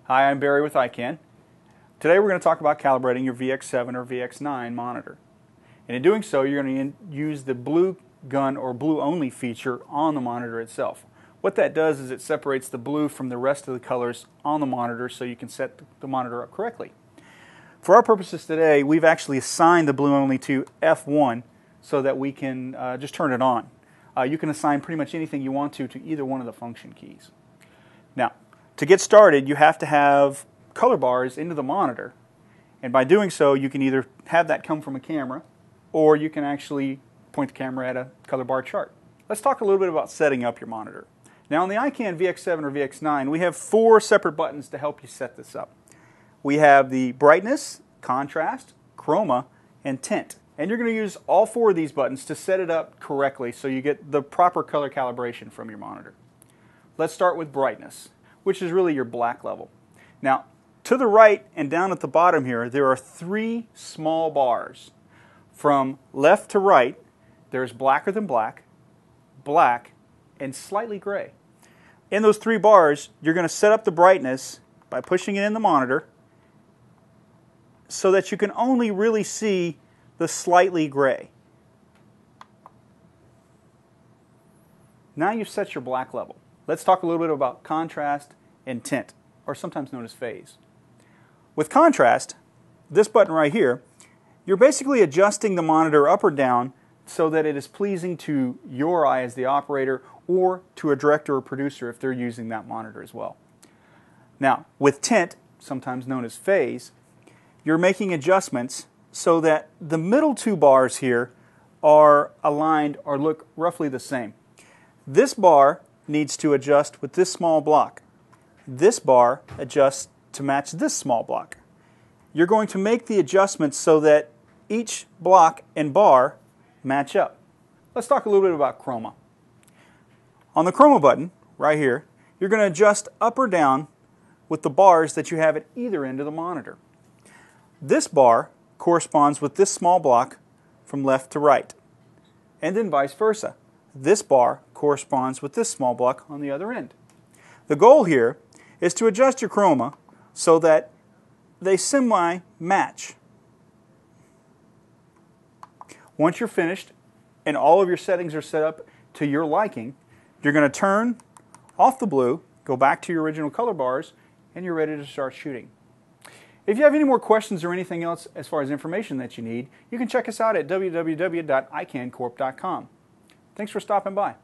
Hi, I'm Barry with Ikan. Today we're going to talk about calibrating your VX7 or VX9 monitor. And in doing so, you're going to use the blue gun or blue only feature on the monitor itself. What that does is it separates the blue from the rest of the colors on the monitor so you can set the monitor up correctly. For our purposes today, we've actually assigned the blue only to F1 so that we can just turn it on. You can assign pretty much anything you want to either one of the function keys. Now, to get started, you have to have color bars into the monitor, and by doing so, you can either have that come from a camera, or you can actually point the camera at a color bar chart. Let's talk a little bit about setting up your monitor. Now, on the Ikan VX7 or VX9, we have 4 separate buttons to help you set this up. We have the brightness, contrast, chroma, and tint. And you're going to use all 4 of these buttons to set it up correctly so you get the proper color calibration from your monitor. Let's start with brightness, which is really your black level. Now, to the right and down at the bottom here, there are 3 small bars. From left to right, there's blacker than black, black, and slightly gray. In those 3 bars, you're going to set up the brightness by pushing it in the monitor so that you can only really see the slightly gray. Now you've set your black level. Let's talk a little bit about contrast and tint, or sometimes known as phase. With contrast, this button right here, you're basically adjusting the monitor up or down so that it is pleasing to your eye as the operator or to a director or producer if they're using that monitor as well. Now, with tint, sometimes known as phase, you're making adjustments so that the middle 2 bars here are aligned or look roughly the same. This bar needs to adjust with this small block. This bar adjusts to match this small block. You're going to make the adjustments so that each block and bar match up. Let's talk a little bit about chroma. On the chroma button, right here, you're going to adjust up or down with the bars that you have at either end of the monitor. This bar corresponds with this small block from left to right, and then vice versa. This bar corresponds with this small block on the other end. The goal here is to adjust your chroma so that they semi-match. Once you're finished and all of your settings are set up to your liking, you're going to turn off the blue, go back to your original color bars, and you're ready to start shooting. If you have any more questions or anything else as far as information that you need, you can check us out at www.ikancorp.com. Thanks for stopping by.